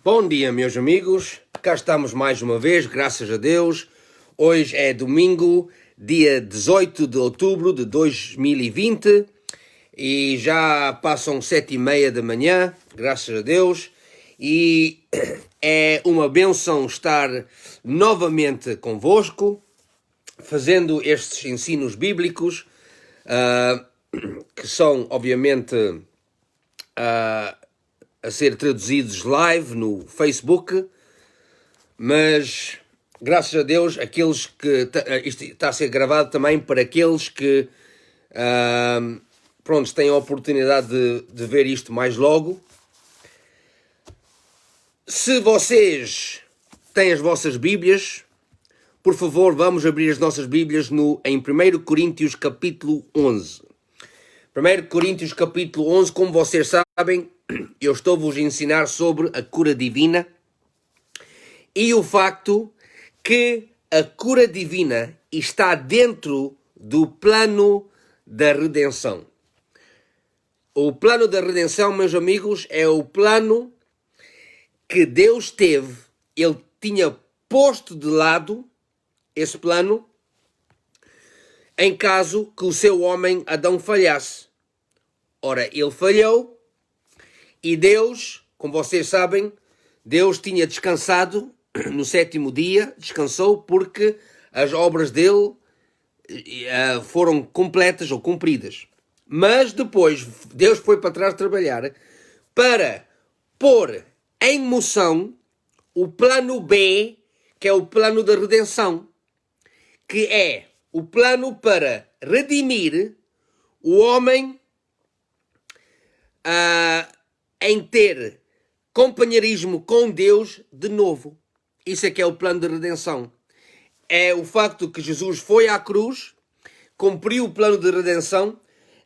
Bom dia, meus amigos. Cá estamos mais uma vez, graças a Deus. Hoje é domingo, dia 18 de outubro de 2020 e já passam 7h30 da manhã, graças a Deus. E é uma bênção estar novamente convosco, fazendo estes ensinos bíblicos, que são, obviamente, a ser traduzidos live no Facebook, mas graças a Deus aqueles que isto está a ser gravado também para aqueles que têm a oportunidade de ver isto mais logo. Se vocês têm as vossas Bíblias, por favor, vamos abrir as nossas Bíblias em 1 Coríntios capítulo 11. 1 Coríntios capítulo 11, como vocês sabem, eu estou-vos a ensinar sobre a cura divina e o facto que a cura divina está dentro do plano da redenção. O plano da redenção, meus amigos, é o plano que Deus teve. Ele tinha posto de lado esse plano em caso que o seu homem Adão falhasse. Ora, ele falhou e Deus, como vocês sabem, Deus tinha descansado no 7º dia, descansou porque as obras dele foram completas ou cumpridas. Mas depois Deus foi para trás trabalhar para pôr em moção o plano B, que é o plano da redenção, que é o plano para redimir o homem em ter companheirismo com Deus de novo. Isso é que é o plano de redenção. É o facto que Jesus foi à cruz, cumpriu o plano de redenção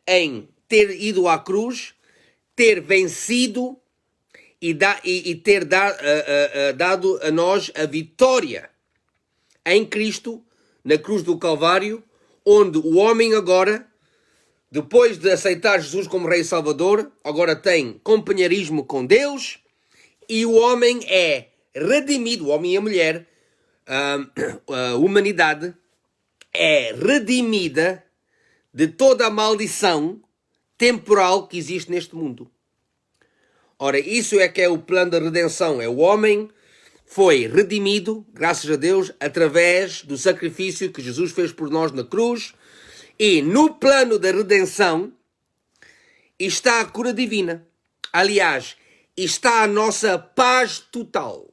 em ter ido à cruz, ter vencido e ter dado a nós a vitória em Cristo, na cruz do Calvário, onde o homem agora, depois de aceitar Jesus como Rei e Salvador, agora tem companheirismo com Deus e o homem é redimido, o homem e a mulher, a humanidade é redimida de toda a maldição temporal que existe neste mundo. Ora, isso é que é o plano da redenção. É o homem foi redimido, graças a Deus, através do sacrifício que Jesus fez por nós na cruz. E no plano da redenção está a cura divina. Aliás, está a nossa paz total.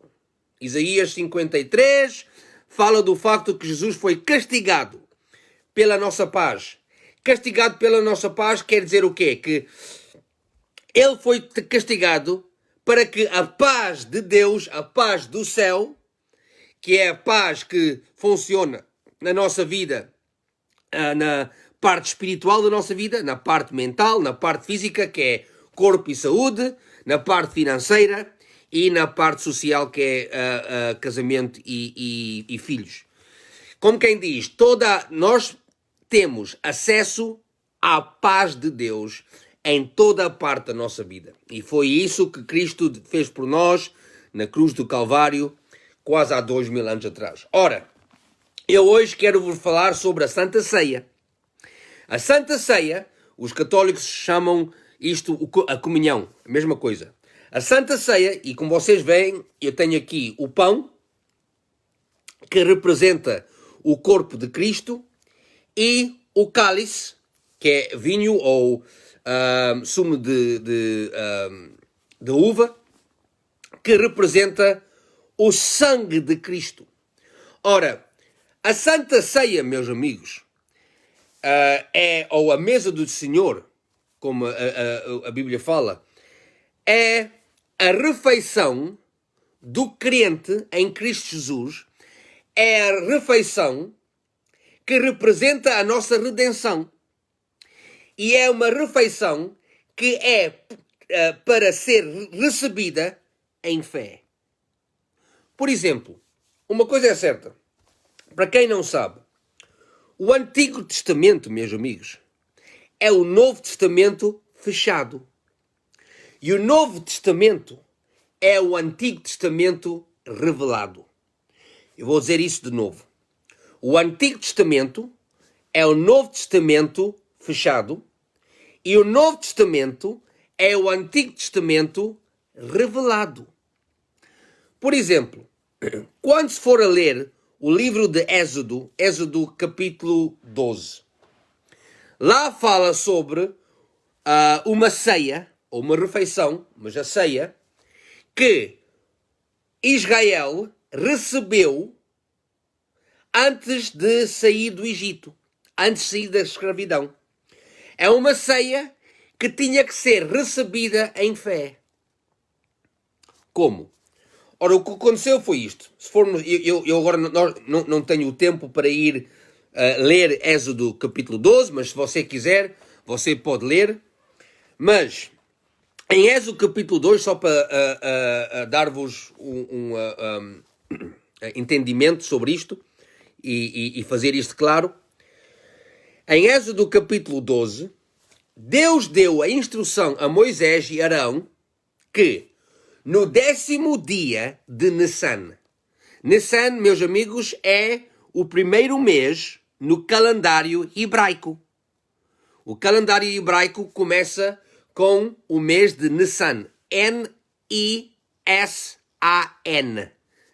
Isaías 53 fala do facto que Jesus foi castigado pela nossa paz. Castigado pela nossa paz quer dizer o quê? Que ele foi castigado para que a paz de Deus, a paz do céu, que é a paz que funciona na nossa vida, na parte espiritual da nossa vida, na parte mental, na parte física, que é corpo e saúde, na parte financeira e na parte social, que é casamento e filhos. Como quem diz, nós temos acesso à paz de Deus em toda a parte da nossa vida. E foi isso que Cristo fez por nós na cruz do Calvário, quase há 2000 anos atrás. Ora, eu hoje quero vos falar sobre a Santa Ceia. A Santa Ceia, os católicos chamam isto a comunhão, a mesma coisa. A Santa Ceia, e como vocês veem, eu tenho aqui o pão, que representa o corpo de Cristo, e o cálice, que é vinho ou sumo de uva, que representa o sangue de Cristo. Ora, a Santa Ceia, meus amigos, ou a mesa do Senhor, como a Bíblia fala, é a refeição do crente em Cristo Jesus, é a refeição que representa a nossa redenção. E é uma refeição que é para ser recebida em fé. Por exemplo, uma coisa é certa, para quem não sabe, o Antigo Testamento, meus amigos, é o Novo Testamento fechado. E o Novo Testamento é o Antigo Testamento revelado. Eu vou dizer isso de novo. O Antigo Testamento é o Novo Testamento fechado e o Novo Testamento é o Antigo Testamento revelado. Por exemplo, quando se for a ler o livro de Êxodo, Êxodo capítulo 12, lá fala sobre uma ceia, ou uma refeição, mas a ceia, que Israel recebeu antes de sair do Egito, antes de sair da escravidão. É uma ceia que tinha que ser recebida em fé. Como? Ora, o que aconteceu foi isto. Se formos, eu agora não tenho o tempo para ir ler Êxodo capítulo 12, mas se você quiser, você pode ler. Mas, em Êxodo capítulo 2, só para dar-vos um entendimento sobre isto e fazer isto claro, em Êxodo capítulo 12, Deus deu a instrução a Moisés e Arão que no 10º dia de Nissan. Nissan, meus amigos, é o primeiro mês no calendário hebraico. O calendário hebraico começa com o mês de Nissan. N-I-S-A-N.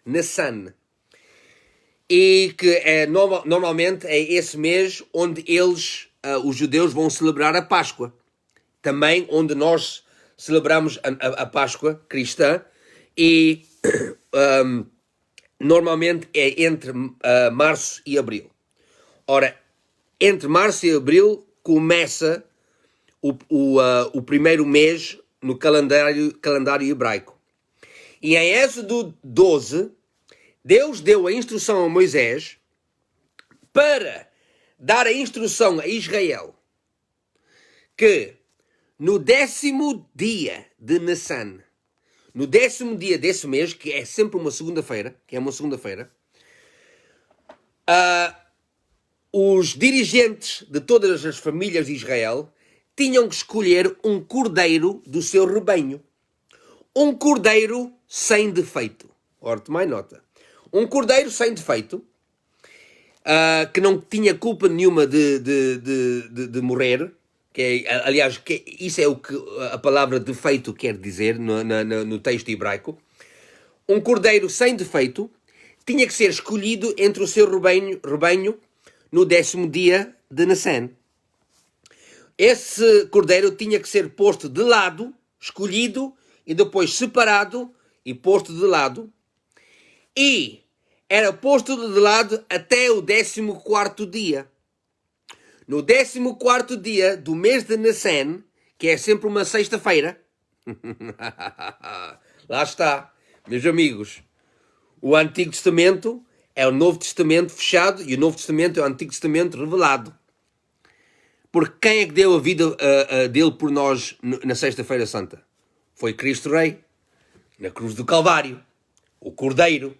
Nissan. E que normalmente é esse mês onde eles, os judeus, vão celebrar a Páscoa. Também onde nós celebramos a Páscoa cristã e normalmente é entre março e abril. Ora, entre março e abril começa o primeiro mês no calendário hebraico. E em Êxodo 12, Deus deu a instrução a Moisés para dar a instrução a Israel que no 10º dia de Nissan, no 10º dia desse mês, que é sempre uma segunda-feira, os dirigentes de todas as famílias de Israel tinham que escolher um cordeiro do seu rebanho. Um cordeiro sem defeito. Ora, tomai nota. Um cordeiro sem defeito, que não tinha culpa nenhuma de morrer, aliás, isso é o que a palavra defeito quer dizer no texto hebraico. Um cordeiro sem defeito tinha que ser escolhido entre o seu rebanho no 10º dia de Nissan. Esse cordeiro tinha que ser posto de lado, escolhido, e depois separado e posto de lado. E era posto de lado até o 14º dia. No 14º dia do mês de Nissan, que é sempre uma sexta-feira, lá está, meus amigos, o Antigo Testamento é o Novo Testamento fechado e o Novo Testamento é o Antigo Testamento revelado. Porque quem é que deu a vida dele por nós na Sexta-feira Santa? Foi Cristo Rei, na cruz do Calvário, o Cordeiro.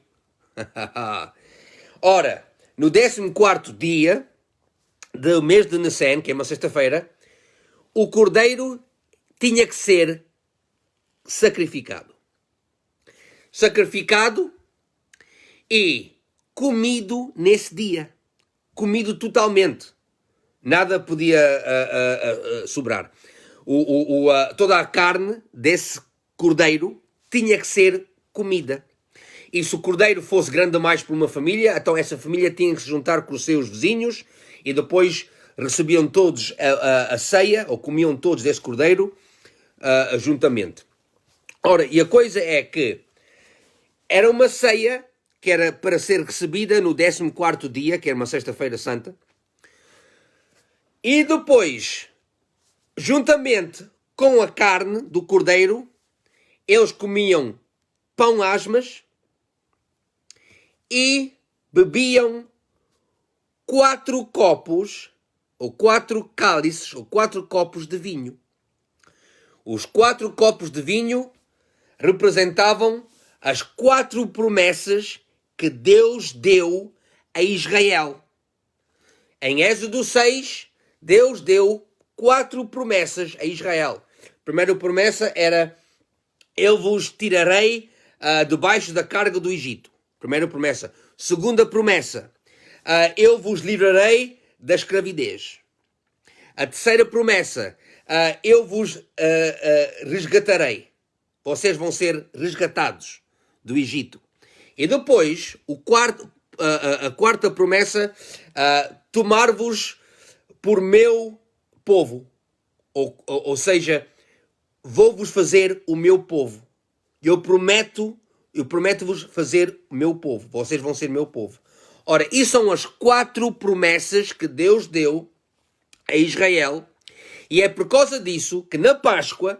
Ora, no 14º dia do mês de Nissan, que é uma sexta-feira, o cordeiro tinha que ser sacrificado. Sacrificado e comido nesse dia. Comido totalmente. Nada podia sobrar. Toda a carne desse cordeiro tinha que ser comida. E se o cordeiro fosse grande demais para uma família, então essa família tinha que se juntar com os seus vizinhos e depois recebiam todos a ceia, ou comiam todos desse cordeiro juntamente. Ora, e a coisa é que era uma ceia que era para ser recebida no 14º dia, que era uma sexta-feira santa, e depois, juntamente com a carne do cordeiro, eles comiam pão asmas e bebiam 4 copos, ou 4 cálices, ou 4 copos de vinho. Os 4 copos de vinho representavam as 4 promessas que Deus deu a Israel. Em Êxodo 6, Deus deu 4 promessas a Israel. A primeira promessa era eu vos tirarei debaixo da carga do Egito. Primeira promessa. Segunda promessa, eu vos livrarei da escravidez. A terceira promessa, eu vos resgatarei. Vocês vão ser resgatados do Egito. E depois, a quarta promessa, tomar-vos por meu povo. Ou seja, vou-vos fazer o meu povo. Eu prometo-vos fazer o meu povo. Vocês vão ser meu povo. Ora, isso são as 4 promessas que Deus deu a Israel. E é por causa disso que na Páscoa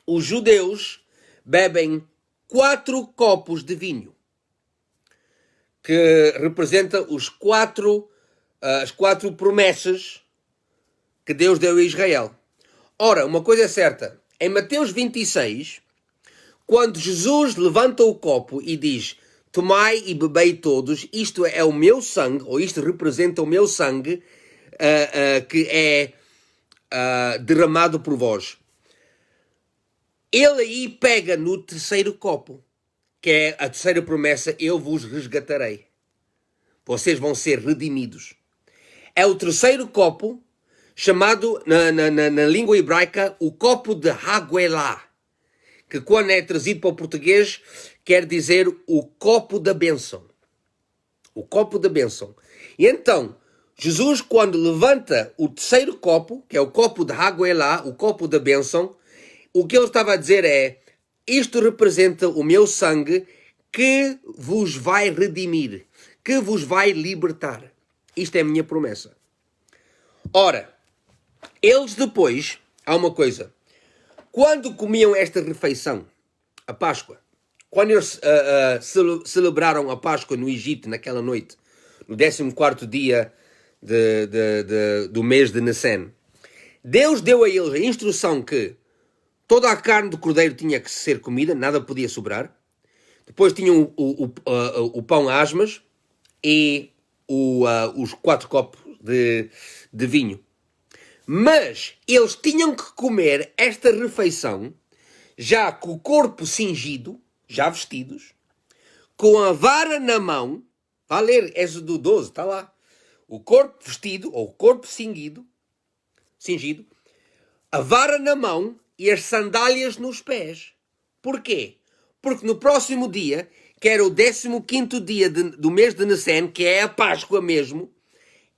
os judeus bebem 4 copos de vinho, que representa as 4 promessas que Deus deu a Israel. Ora, uma coisa é certa, em Mateus 26, quando Jesus levanta o copo e diz: tomai e bebei todos, isto é o meu sangue, ou isto representa o meu sangue, que é derramado por vós. Ele aí pega no terceiro copo, que é a terceira promessa: eu vos resgatarei. Vocês vão ser redimidos. É o terceiro copo, chamado na língua hebraica o copo de Haguelá, que quando é trazido para o português quer dizer o copo da bênção. O copo da bênção. E então, Jesus, quando levanta o terceiro copo, que é o copo de Haguelá, o copo da bênção, o que ele estava a dizer é: isto representa o meu sangue que vos vai redimir, que vos vai libertar. Isto é a minha promessa. Ora, eles depois, há uma coisa, quando comiam esta refeição, a Páscoa, quando eles celebraram a Páscoa no Egito naquela noite, no 14º dia do mês de Nissan, Deus deu a eles a instrução que toda a carne do cordeiro tinha que ser comida, nada podia sobrar. Depois tinham o pão asmas e os 4 copos de vinho. Mas eles tinham que comer esta refeição já com o corpo cingido, já vestidos, com a vara na mão. Vá ler, Êxodo 12, está lá. O corpo vestido, ou o corpo cingido, a vara na mão e as sandálias nos pés. Porquê? Porque no próximo dia, que era o 15º dia do mês de Nissan, que é a Páscoa mesmo,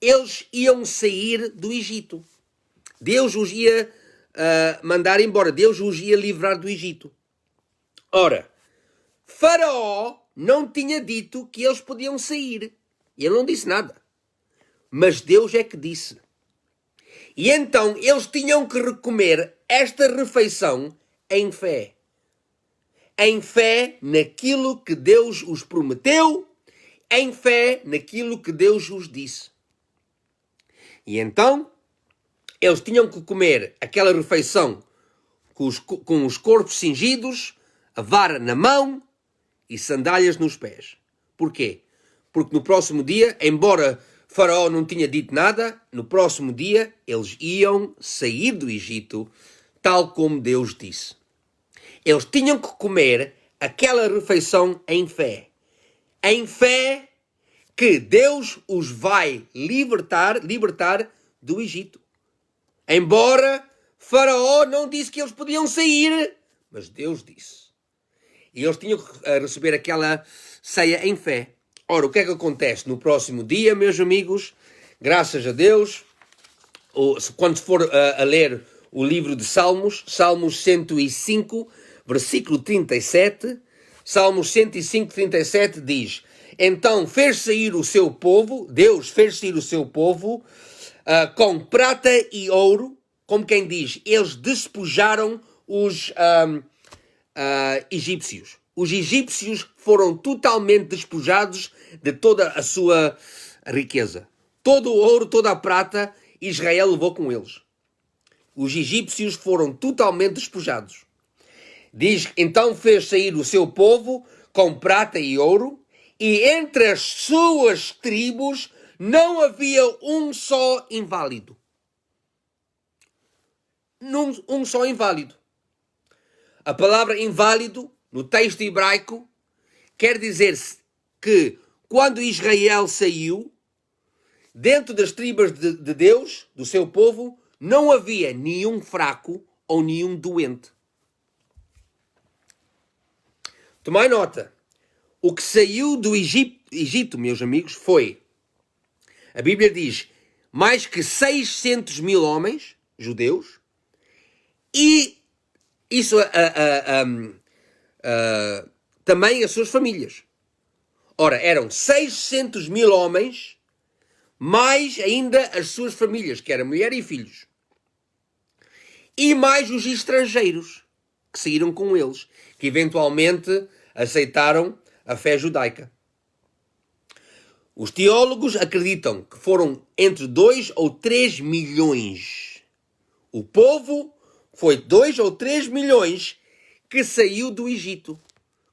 eles iam sair do Egito. Deus os ia mandar embora. Deus os ia livrar do Egito. Ora, Faraó não tinha dito que eles podiam sair. Ele não disse nada. Mas Deus é que disse. E então eles tinham que comer esta refeição em fé. Em fé naquilo que Deus os prometeu, em fé naquilo que Deus os disse. E então eles tinham que comer aquela refeição com os corpos cingidos, a vara na mão e sandálias nos pés. Porquê? Porque no próximo dia, embora Faraó não tinha dito nada, no próximo dia eles iam sair do Egito, tal como Deus disse. Eles tinham que comer aquela refeição em fé. Em fé que Deus os vai libertar do Egito. Embora Faraó não disse que eles podiam sair, mas Deus disse. E eles tinham que receber aquela ceia em fé. Ora, o que é que acontece no próximo dia, meus amigos? Graças a Deus, quando for a ler o livro de Salmos, Salmos 105, versículo 37, Salmos 105, 37 diz: então fez sair o seu povo, Deus fez sair o seu povo, com prata e ouro, como quem diz, eles despojaram os egípcios. Os egípcios foram totalmente despojados de toda a sua riqueza. Todo o ouro, toda a prata, Israel levou com eles. Os egípcios foram totalmente despojados. Diz, então fez sair o seu povo com prata e ouro, e entre as suas tribos não havia um só inválido. Um só inválido. A palavra inválido, no texto hebraico, quer dizer que quando Israel saiu, dentro das tribos de Deus, do seu povo, não havia nenhum fraco ou nenhum doente. Tomai nota. O que saiu do Egito, meus amigos, foi, a Bíblia diz, mais que 600 mil homens, judeus, e isso também as suas famílias. Ora, eram 600 mil homens, mais ainda as suas famílias, que eram mulher e filhos. E mais os estrangeiros que saíram com eles, que eventualmente aceitaram a fé judaica. Os teólogos acreditam que foram entre 2 ou 3 milhões. O povo foi 2 ou 3 milhões que saiu do Egito,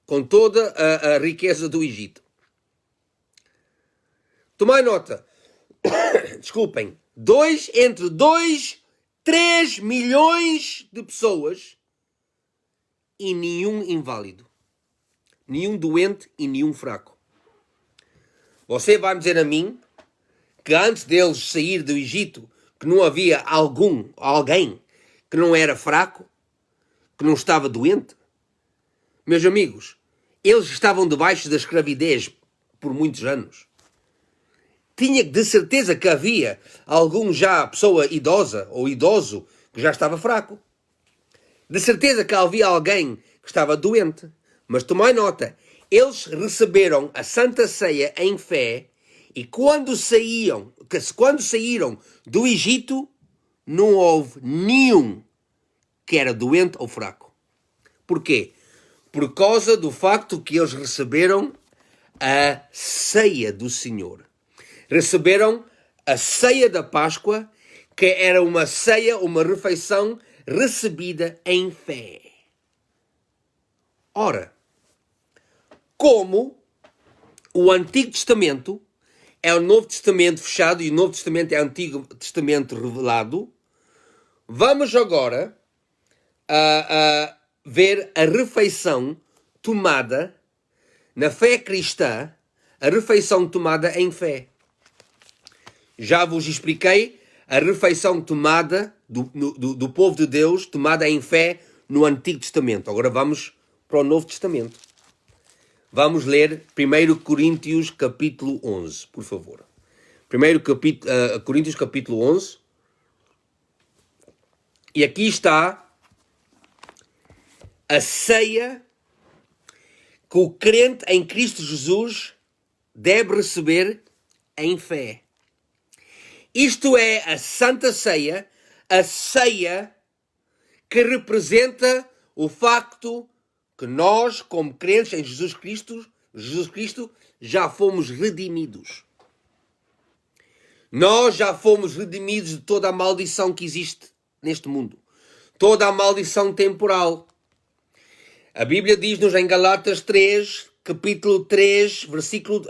com toda a riqueza do Egito. Tomai nota. Desculpem. Entre 2 3 milhões de pessoas e nenhum inválido. Nenhum doente e nenhum fraco. Você vai me dizer a mim que antes deles sair do Egito, que não havia alguém que não era fraco, que não estava doente? Meus amigos, eles estavam debaixo da escravidez por muitos anos. Tinha de certeza que havia algum pessoa idosa ou idoso que já estava fraco. De certeza que havia alguém que estava doente. Mas tomai nota, eles receberam a Santa Ceia em fé e quando saíram do Egito, não houve nenhum que era doente ou fraco. Porquê? Por causa do facto que eles receberam a ceia do Senhor. Receberam a ceia da Páscoa, que era uma ceia, uma refeição recebida em fé. Ora, como o Antigo Testamento é o Novo Testamento fechado e o Novo Testamento é o Antigo Testamento revelado, vamos agora ver a refeição tomada na fé cristã, a refeição tomada em fé. Já vos expliquei a refeição tomada do povo de Deus, tomada em fé no Antigo Testamento. Agora vamos para o Novo Testamento. Vamos ler 1 Coríntios capítulo 11, por favor. 1 Coríntios capítulo 11. E aqui está a ceia que o crente em Cristo Jesus deve receber em fé. Isto é a Santa Ceia, a ceia que representa o facto que nós, como crentes em Jesus Cristo, já fomos redimidos. Nós já fomos redimidos de toda a maldição que existe neste mundo. Toda a maldição temporal. A Bíblia diz-nos em Galatas 3, capítulo 3, versículo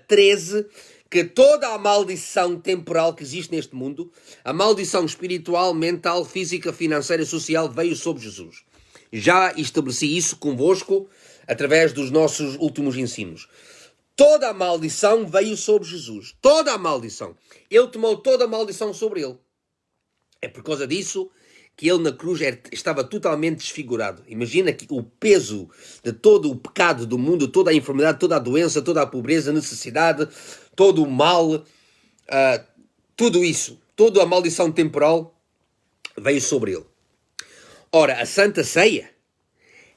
13, que toda a maldição temporal que existe neste mundo, a maldição espiritual, mental, física, financeira e social, veio sobre Jesus. Já estabeleci isso convosco através dos nossos últimos ensinos. Toda a maldição veio sobre Jesus. Toda a maldição. Ele tomou toda a maldição sobre ele. É por causa disso que ele na cruz estava totalmente desfigurado. Imagina que o peso de todo o pecado do mundo, toda a enfermidade, toda a doença, toda a pobreza, a necessidade, todo o mal, tudo isso, toda a maldição temporal veio sobre ele. Ora, a Santa Ceia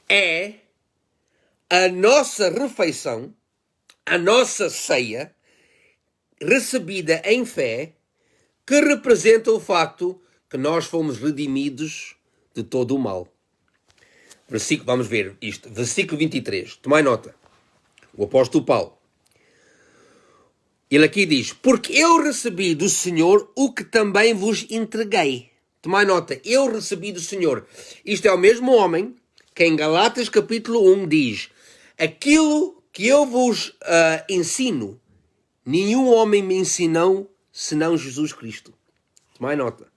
é a nossa refeição, a nossa ceia, recebida em fé, que representa o facto que nós fomos redimidos de todo o mal. Vamos ver isto. Versículo 23. Tomai nota. O apóstolo Paulo. Ele aqui diz, porque eu recebi do Senhor o que também vos entreguei. Tomai nota, eu recebi do Senhor. Isto é o mesmo homem que em Galatas capítulo 1 diz, aquilo que eu vos ensino, nenhum homem me ensinou senão Jesus Cristo. Tomai nota.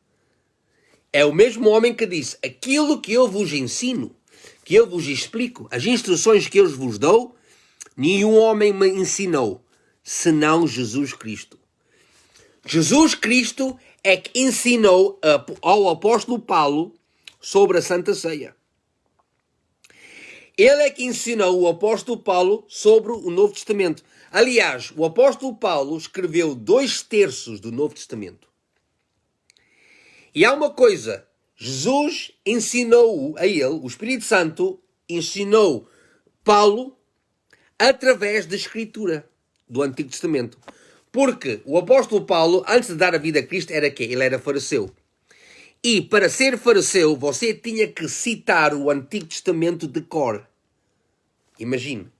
É o mesmo homem que disse, aquilo que eu vos ensino, que eu vos explico, as instruções que eu vos dou, nenhum homem me ensinou, senão Jesus Cristo. Jesus Cristo é que ensinou ao apóstolo Paulo sobre a Santa Ceia. Ele é que ensinou o apóstolo Paulo sobre o Novo Testamento. Aliás, o apóstolo Paulo escreveu 2/3 do Novo Testamento. E há uma coisa, Jesus ensinou a ele, o Espírito Santo ensinou Paulo através da Escritura do Antigo Testamento. Porque o apóstolo Paulo, antes de dar a vida a Cristo, era quê? Ele era fariseu. E para ser fariseu, você tinha que citar o Antigo Testamento de cor. Imagine.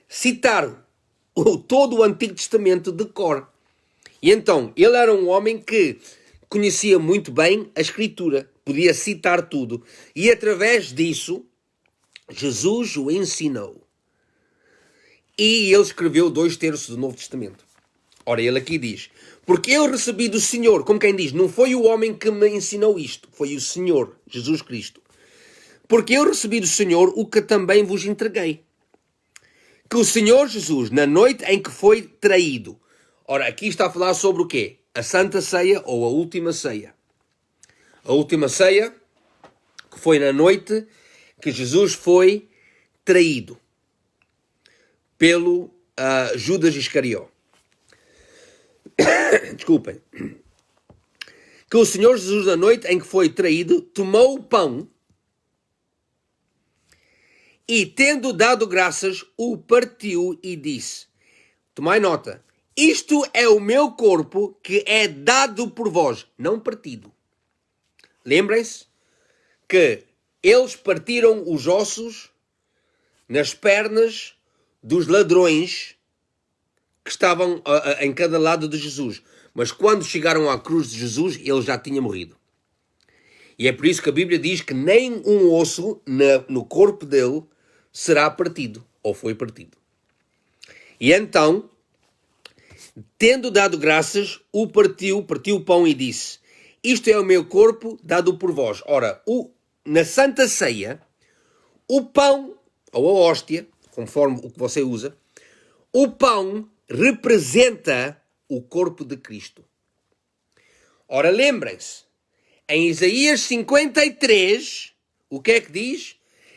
Citar todo o Antigo Testamento de cor. E então, ele era um homem que conhecia muito bem a Escritura. Podia citar tudo. E através disso, Jesus o ensinou. E ele escreveu 2/3 do Novo Testamento. Ora, ele aqui diz, porque eu recebi do Senhor, como quem diz, não foi o homem que me ensinou isto, foi o Senhor, Jesus Cristo. Porque eu recebi do Senhor o que também vos entreguei. Que o Senhor Jesus, na noite em que foi traído, ora, aqui está a falar sobre o quê? A Santa Ceia ou a Última Ceia. A Última Ceia, que foi na noite que Jesus foi traído pelo Judas Iscarió. Desculpem. Que o Senhor Jesus, na noite em que foi traído, tomou o pão e, tendo dado graças, o partiu e disse, tomai nota, isto é o meu corpo que é dado por vós, não partido. Lembrem-se que eles partiram os ossos nas pernas dos ladrões que estavam em cada lado de Jesus. Mas quando chegaram à cruz de Jesus, ele já tinha morrido. E é por isso que a Bíblia diz que nem um osso no corpo dele será partido, ou foi partido. E então, tendo dado graças, partiu o pão e disse, isto é o meu corpo dado por vós. Ora, na Santa Ceia, o pão, ou a hóstia, conforme o que você usa, o pão representa o corpo de Cristo. Ora, lembrem-se, em Isaías 53, o que é que diz?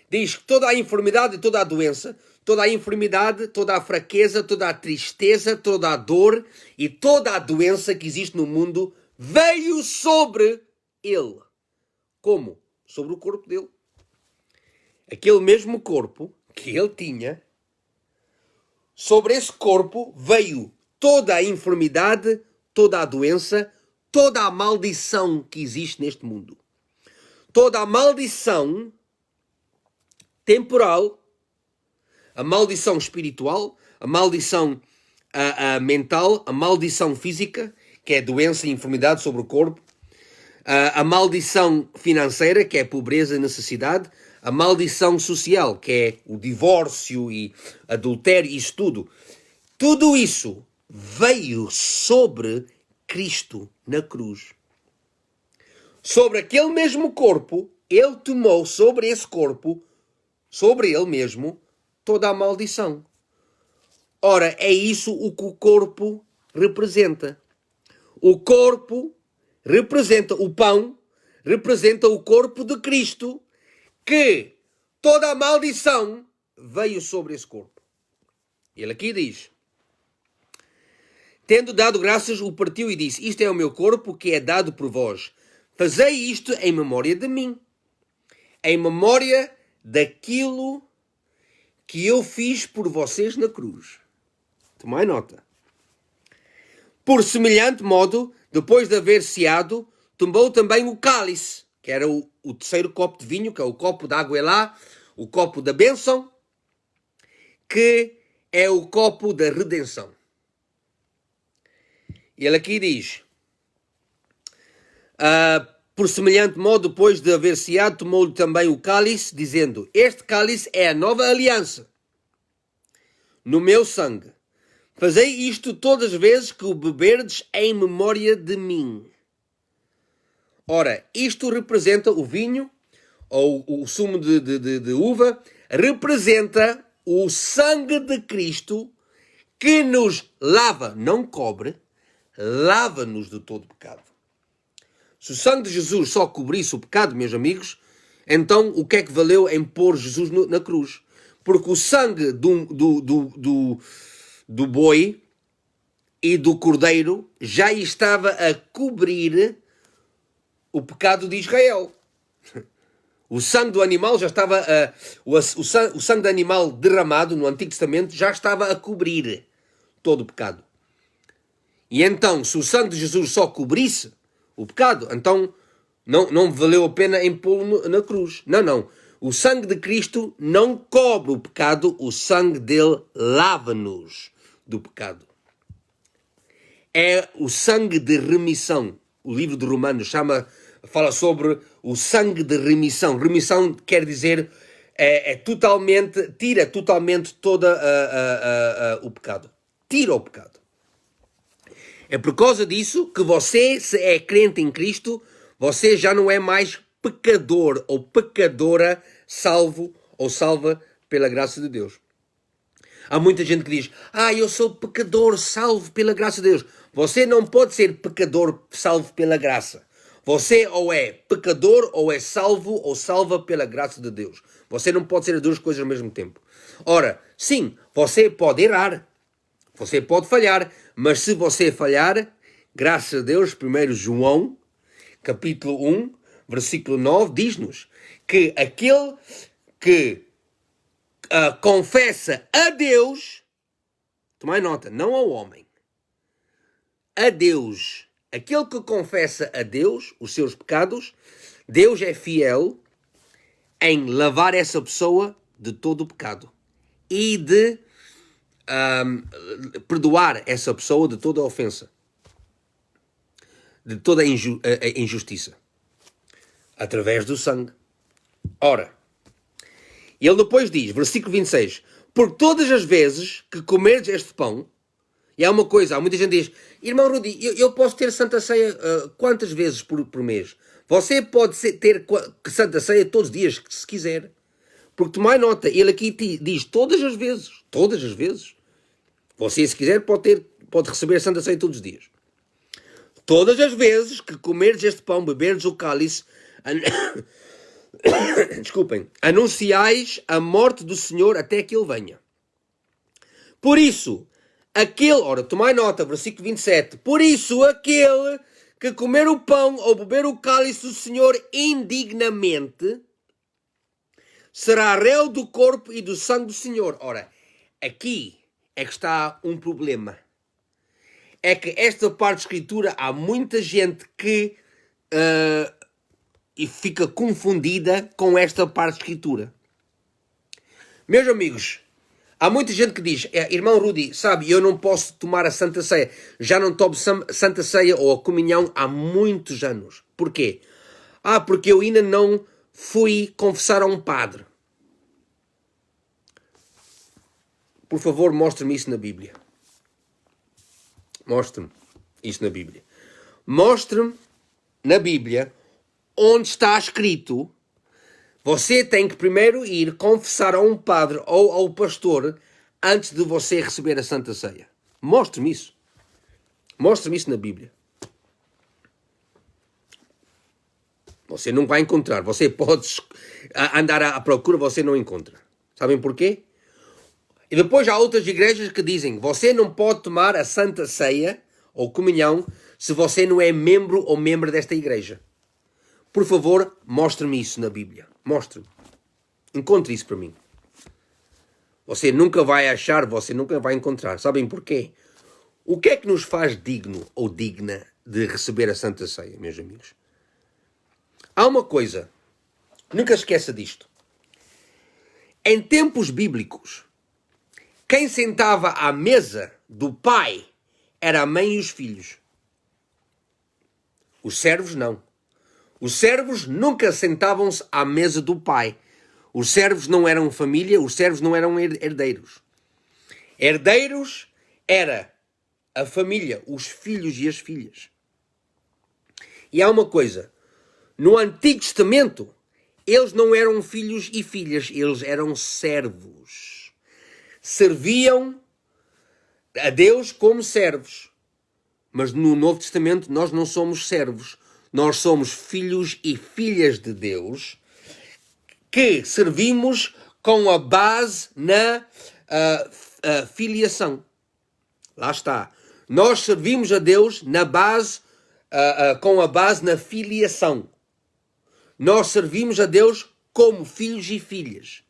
Diz que toda a enfermidade e toda a doença, toda a enfermidade, toda a fraqueza, toda a tristeza, toda a dor e toda a doença que existe no mundo veio sobre ele. Como? Sobre o corpo dele. Aquele mesmo corpo que ele tinha, sobre esse corpo veio toda a enfermidade, toda a doença, toda a maldição que existe neste mundo. Toda a maldição temporal, a maldição espiritual, a maldição mental, a maldição física, que é doença e enfermidade sobre o corpo, a maldição financeira, que é pobreza e necessidade, a maldição social, que é o divórcio e adultério, isso tudo. Tudo isso veio sobre Cristo na cruz. Sobre aquele mesmo corpo, ele tomou sobre esse corpo, sobre ele mesmo, toda a maldição. Ora, é isso o que o corpo representa. O corpo representa o pão, representa o corpo de Cristo, que toda a maldição veio sobre esse corpo. Ele aqui diz, tendo dado graças, o partiu e disse, isto é o meu corpo que é dado por vós. Fazei isto em memória de mim, em memória daquilo que eu fiz por vocês na cruz. Tomai nota. Por semelhante modo, depois de haver ceado, tomou também o cálice, que era o terceiro copo de vinho, que é o copo da água elá, o copo da bênção, que é o copo da redenção. E ele aqui diz, por semelhante modo, depois de haver ceado, tomou-lhe também o cálice, dizendo, este cálice é a nova aliança no meu sangue. Fazei isto todas as vezes que o beberdes em memória de mim. Ora, isto representa o vinho, ou o sumo de uva, representa o sangue de Cristo que nos lava, não cobre, lava-nos de todo pecado. Se o sangue de Jesus só cobrisse o pecado, meus amigos, então o que é que valeu em pôr Jesus na cruz? Porque o sangue do boi e do cordeiro já estava a cobrir o pecado de Israel. O sangue do animal já estava o sangue do animal derramado no Antigo Testamento já estava a cobrir todo o pecado. E então, se o sangue de Jesus só cobrisse o pecado, então não valeu a pena em pô-lo na cruz. Não. O sangue de Cristo não cobre o pecado, o sangue dele lava-nos do pecado. É o sangue de remissão. O livro de Romanos fala sobre o sangue de remissão. Remissão quer dizer tira totalmente todo o pecado. Tira o pecado. É por causa disso que você, se é crente em Cristo, você já não é mais pecador ou pecadora salvo ou salva pela graça de Deus. Há muita gente que diz, eu sou pecador salvo pela graça de Deus. Você não pode ser pecador salvo pela graça. Você ou é pecador ou é salvo ou salva pela graça de Deus. Você não pode ser as duas coisas ao mesmo tempo. Ora, sim, você pode errar. Você pode falhar. Mas se você falhar, graças a Deus, 1 João, capítulo 1, versículo 9, diz-nos que aquele que confessa a Deus, tomai nota, não ao homem, a Deus, aquele que confessa a Deus os seus pecados, Deus é fiel em lavar essa pessoa de todo o pecado e de perdoar essa pessoa de toda a ofensa, de toda a injustiça, através do sangue. Ora, ele depois diz, versículo 26, por todas as vezes que comerdes este pão, e há uma coisa, há muita gente que diz, irmão Rudy, eu posso ter Santa Ceia quantas vezes por mês? Você pode ter Santa Ceia todos os dias, se quiser. Porque tomai nota, ele aqui diz todas as vezes. Você, se quiser, pode receber Santa Ceia todos os dias. Todas as vezes que comerdes este pão, beberdes o cálice, desculpem, anunciais a morte do Senhor até que ele venha. Por isso, tomai nota, versículo 27, por isso aquele que comer o pão ou beber o cálice do Senhor indignamente será réu do corpo e do sangue do Senhor. Ora, aqui é que está um problema. É que esta parte da Escritura, há muita gente que e fica confundida com esta parte da Escritura. Meus amigos, há muita gente que diz, irmão Rudy, sabe, eu não posso tomar a Santa Ceia. Já não tomo Santa Ceia ou a comunhão há muitos anos. Porquê? Porque eu ainda não fui confessar a um padre. Por favor, mostre-me isso na Bíblia. Mostre-me isso na Bíblia. Mostre-me na Bíblia onde está escrito você tem que primeiro ir confessar a um padre ou ao pastor antes de você receber a Santa Ceia. Mostre-me isso. Mostre-me isso na Bíblia. Você não vai encontrar. Você pode andar à procura, você não encontra. Sabem porquê? E depois há outras igrejas que dizem você não pode tomar a Santa Ceia ou comunhão se você não é membro ou membro desta igreja. Por favor, mostre-me isso na Bíblia. Mostre-me. Encontre isso para mim. Você nunca vai achar, você nunca vai encontrar. Sabem porquê? O que é que nos faz digno ou digna de receber a Santa Ceia, meus amigos? Há uma coisa, nunca esqueça disto. Em tempos bíblicos, quem sentava à mesa do pai era a mãe e os filhos. Os servos não. Os servos nunca sentavam-se à mesa do pai. Os servos não eram família, os servos não eram herdeiros. Herdeiros era a família, os filhos e as filhas. E há uma coisa, no Antigo Testamento, eles não eram filhos e filhas, eles eram servos. Serviam a Deus como servos. Mas no Novo Testamento nós não somos servos. Nós somos filhos e filhas de Deus que servimos com a base na filiação. Lá está. Nós servimos a Deus na base, com a base na filiação. Nós servimos a Deus como filhos e filhas.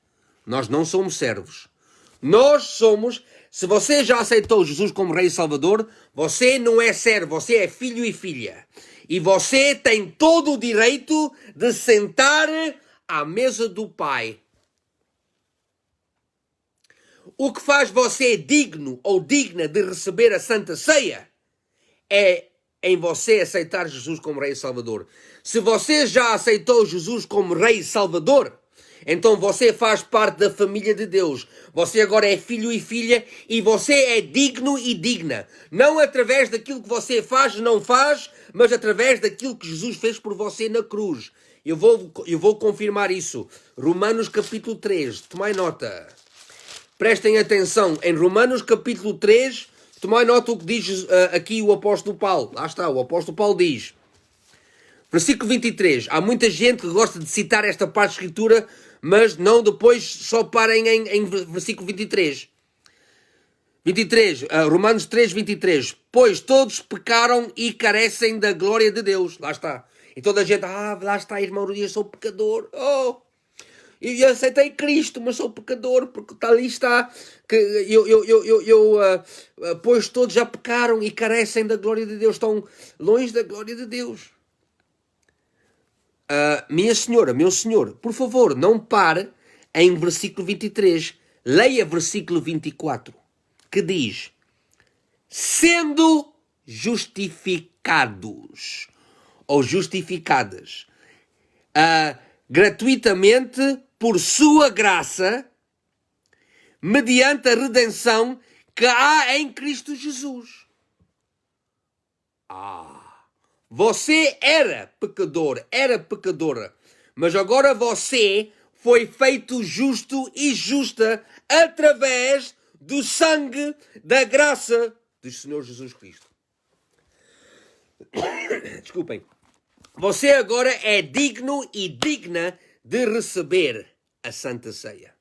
Nós não somos servos. Nós somos... Se você já aceitou Jesus como Rei e Salvador, você não é servo, você é filho e filha. E você tem todo o direito de sentar à mesa do Pai. O que faz você digno ou digna de receber a Santa Ceia é em você aceitar Jesus como Rei e Salvador. Se você já aceitou Jesus como Rei e Salvador, então você faz parte da família de Deus. Você agora é filho e filha e você é digno e digna. Não através daquilo que você faz ou não faz, mas através daquilo que Jesus fez por você na cruz. Eu vou confirmar isso. Romanos capítulo 3. Tomai nota. Prestem atenção. Em Romanos capítulo 3, tomai nota o que diz aqui o apóstolo Paulo. Lá está, o apóstolo Paulo diz. Versículo 23. Há muita gente que gosta de citar esta parte da Escritura, mas não depois só parem em versículo 23. 23, Romanos 3, 23. Pois todos pecaram e carecem da glória de Deus. Lá está. E toda a gente, lá está, irmão, eu sou pecador. Eu aceitei Cristo, mas sou pecador, porque ali está, que pois todos já pecaram e carecem da glória de Deus, estão longe da glória de Deus. Minha senhora, meu senhor, por favor, não pare em versículo 23. Leia versículo 24, que diz: sendo justificados ou justificadas gratuitamente por sua graça, mediante a redenção que há em Cristo Jesus. Você era pecador, era pecadora, mas agora você foi feito justo e justa através do sangue da graça do Senhor Jesus Cristo. Desculpem. Você agora é digno e digna de receber a Santa Ceia.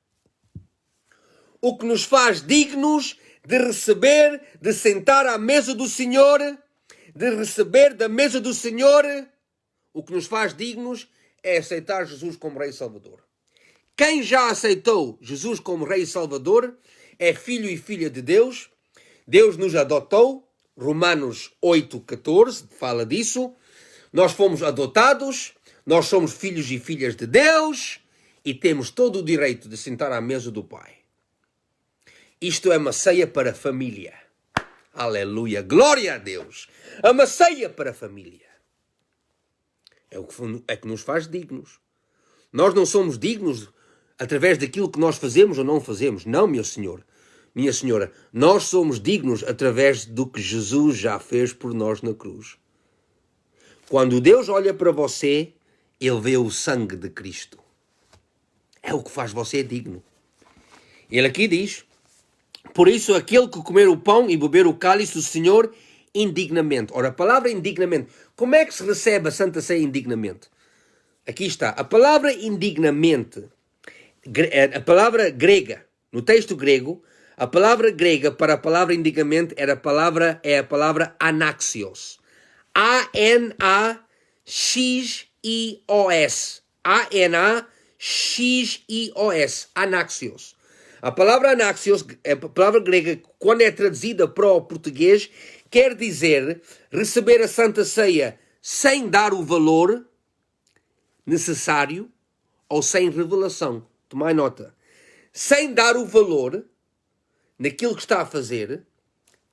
O que nos faz dignos de receber, de sentar à mesa do Senhor, de receber da mesa do Senhor, o que nos faz dignos é aceitar Jesus como Rei e Salvador. Quem já aceitou Jesus como Rei e Salvador é filho e filha de Deus. Deus nos adotou. Romanos 8,14 fala disso. Nós fomos adotados, nós somos filhos e filhas de Deus e temos todo o direito de sentar à mesa do Pai. Isto é uma ceia para a família. Aleluia, glória a Deus. É uma ceia para a família. É que nos faz dignos. Nós não somos dignos através daquilo que nós fazemos ou não fazemos. Não, meu senhor, minha senhora. Nós somos dignos através do que Jesus já fez por nós na cruz. Quando Deus olha para você, Ele vê o sangue de Cristo. É o que faz você digno. Ele aqui diz: por isso aquele que comer o pão e beber o cálice do Senhor indignamente. Ora, a palavra indignamente, como é que se recebe a Santa Ceia indignamente? Aqui está. A palavra indignamente, a palavra grega, no texto grego, a palavra grega para a palavra indignamente é a palavra anaxios. A-N-A-X-I-O-S. A-N-A-X-I-O-S. Anaxios. A palavra anaxios, a palavra grega, quando é traduzida para o português, quer dizer receber a Santa Ceia sem dar o valor necessário ou sem revelação. Tomai nota. Sem dar o valor naquilo que está a fazer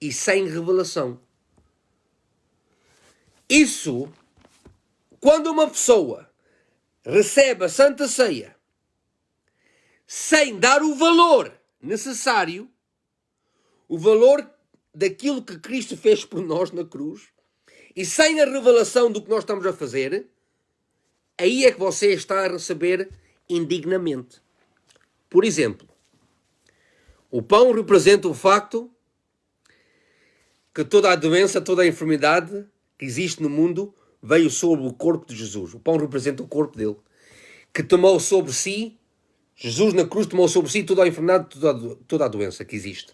e sem revelação. Isso, quando uma pessoa recebe a Santa Ceia sem dar o valor necessário, o valor daquilo que Cristo fez por nós na cruz, e sem a revelação do que nós estamos a fazer, aí é que você está a receber indignamente. Por exemplo, o pão representa o facto que toda a doença, toda a enfermidade que existe no mundo veio sobre o corpo de Jesus. O pão representa o corpo dele, que tomou sobre si, Jesus na cruz tomou sobre si toda a enfermidade, toda a doença que existe.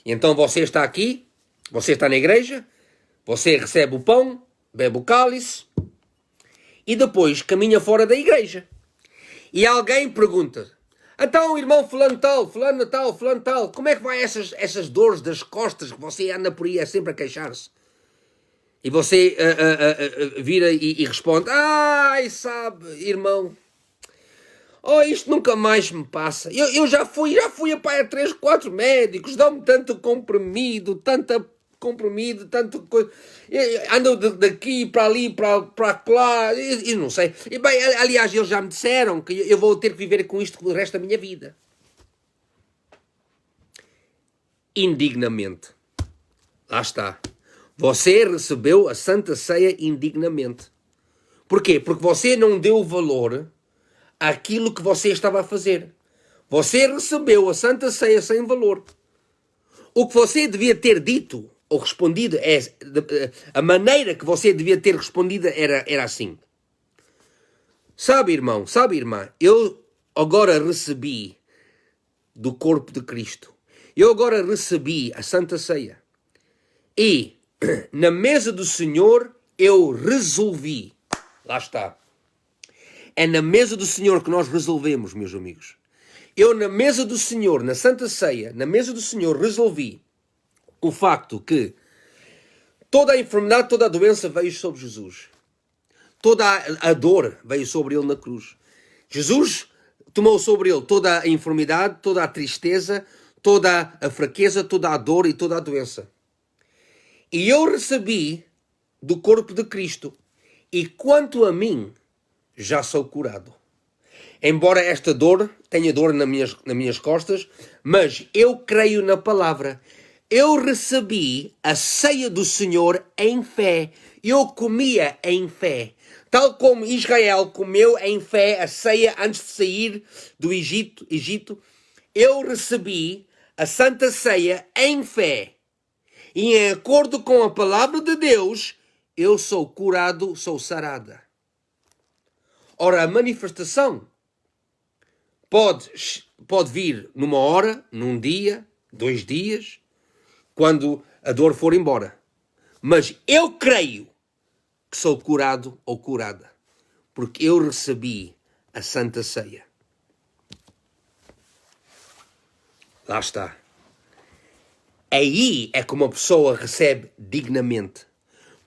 E então você está aqui, você está na igreja, você recebe o pão, bebe o cálice e depois caminha fora da igreja. E alguém pergunta: então, irmão fulano tal, como é que vai essas dores das costas que você anda por aí sempre a queixar-se? E você vira e responde: ai, sabe, irmão, isto nunca mais me passa. Eu já fui a pai a 3, 4 médicos, dão-me tanto comprimido, tanta coisa. Ando daqui para ali, para lá, e não sei. E bem, aliás, eles já me disseram que eu vou ter que viver com isto o resto da minha vida. Indignamente. Lá está. Você recebeu a Santa Ceia indignamente. Porquê? Porque você não deu valor àquilo que você estava a fazer. Você recebeu a Santa Ceia sem valor. O que você devia ter dito ou respondido, a maneira que você devia ter respondido era assim: sabe, irmão, sabe, irmã, eu agora recebi do corpo de Cristo. Eu agora recebi a Santa Ceia. E na mesa do Senhor eu resolvi. Lá está. É na mesa do Senhor que nós resolvemos, meus amigos. Eu na mesa do Senhor, na Santa Ceia, na mesa do Senhor resolvi o facto que toda a enfermidade, toda a doença veio sobre Jesus. Toda a dor veio sobre ele na cruz. Jesus tomou sobre ele toda a enfermidade, toda a tristeza, toda a fraqueza, toda a dor e toda a doença. E eu recebi do corpo de Cristo. E quanto a mim, já sou curado. Embora esta dor, tenha dor nas minhas costas, mas eu creio na palavra. Eu recebi a ceia do Senhor em fé. Eu comia em fé. Tal como Israel comeu em fé a ceia antes de sair do Egito, eu recebi a Santa Ceia em fé. E em acordo com a palavra de Deus, eu sou curado, sou sarada. Ora, a manifestação pode vir numa hora, num dia, 2 dias, quando a dor for embora. Mas eu creio que sou curado ou curada, porque eu recebi a Santa Ceia. Lá está. Aí é que uma pessoa recebe dignamente.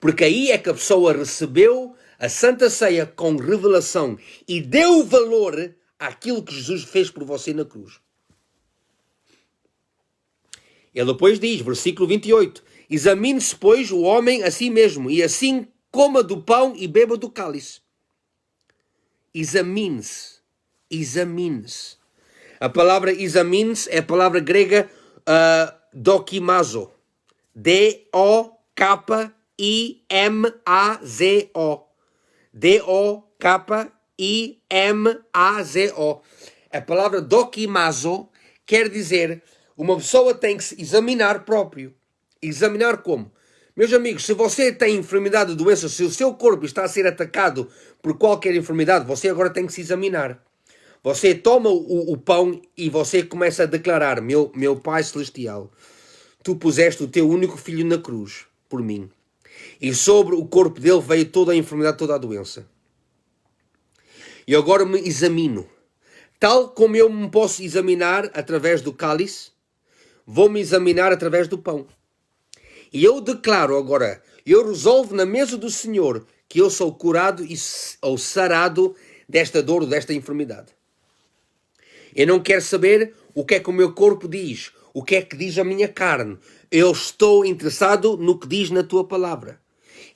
Porque aí é que a pessoa recebeu a Santa Ceia com revelação e deu valor àquilo que Jesus fez por você na cruz. Ele depois diz, versículo 28, examine-se, pois, o homem a si mesmo, e assim coma do pão e beba do cálice. Examine-se. Examine-se. A palavra examine-se é a palavra grega dokimazo. D-O-K-I-M-A-Z-O. D-O-K-I-M-A-Z-O. A palavra dokimazo quer dizer uma pessoa tem que se examinar próprio. Examinar como? Meus amigos, se você tem enfermidade ou doença, se o seu corpo está a ser atacado por qualquer enfermidade, você agora tem que se examinar. Você toma o pão e você começa a declarar, meu Pai Celestial, tu puseste o teu único filho na cruz por mim. E sobre o corpo dele veio toda a enfermidade, toda a doença. E agora me examino. Tal como eu me posso examinar através do cálice, vou-me examinar através do pão. E eu declaro agora, eu resolvo na mesa do Senhor que eu sou curado ou sarado desta dor, desta enfermidade. Eu não quero saber o que é que o meu corpo diz, o que é que diz a minha carne. Eu estou interessado no que diz na tua palavra.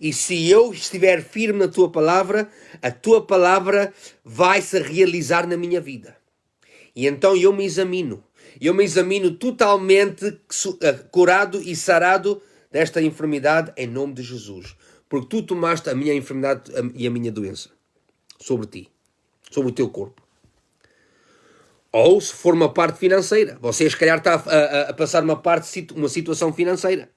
E se eu estiver firme na tua palavra, a tua palavra vai se realizar na minha vida. E então eu me examino. Eu me examino totalmente curado e sarado desta enfermidade em nome de Jesus. Porque tu tomaste a minha enfermidade e a minha doença. sobre ti, sobre o teu corpo. Ou se for uma parte financeira, você se calhar está a passar uma situação financeira.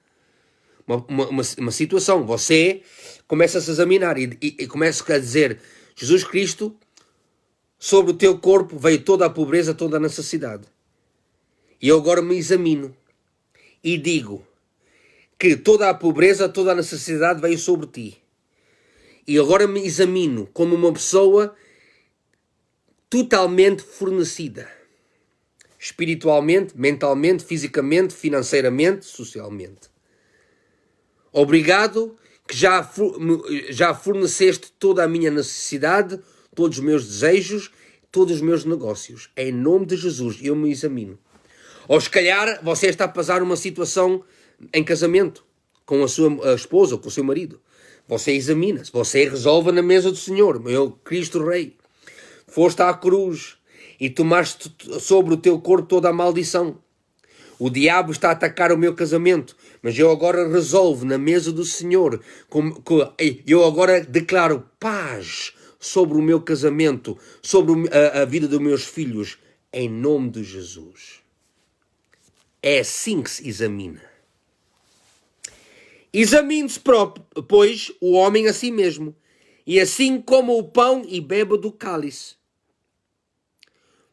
Uma situação, você começa a se examinar e começa a dizer: Jesus Cristo, sobre o teu corpo veio toda a pobreza, toda a necessidade. E eu agora me examino e digo que toda a pobreza, toda a necessidade veio sobre ti. E agora me examino como uma pessoa totalmente fornecida. Espiritualmente, mentalmente, fisicamente, financeiramente, socialmente. Obrigado que já forneceste toda a minha necessidade, todos os meus desejos, todos os meus negócios. Em nome de Jesus, eu me examino. Ou se calhar você está a passar uma situação em casamento com a sua esposa ou com o seu marido. Você examina-se, você resolve na mesa do Senhor, meu Cristo Rei. Foste à cruz e tomaste sobre o teu corpo toda a maldição. O diabo está a atacar o meu casamento, mas eu agora resolvo na mesa do Senhor. Eu agora declaro paz sobre o meu casamento, sobre a vida dos meus filhos, em nome de Jesus. É assim que se examina. Examine-se, pois, o homem a si mesmo, e assim coma o pão e beba do cálice.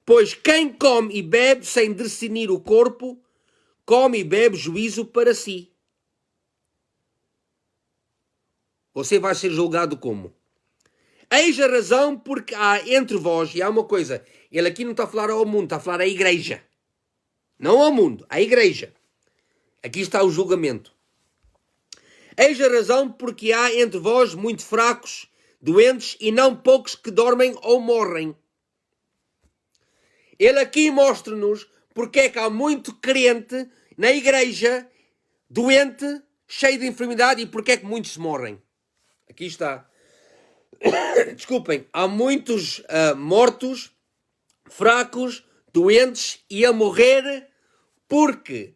Pois quem come e bebe sem discernir o corpo, come e bebe juízo para si. Você vai ser julgado como? Eis a razão porque há entre vós, e há uma coisa, ele aqui não está a falar ao mundo, está a falar à igreja. Não ao mundo, à igreja. Aqui está o julgamento. Eis a razão porque há entre vós muito fracos, doentes e não poucos que dormem ou morrem. Ele aqui mostra-nos porque é que há muito crente na igreja, doente, cheio de enfermidade, e porque é que muitos morrem. Aqui está. Desculpem, há muitos mortos, fracos, doentes e a morrer porque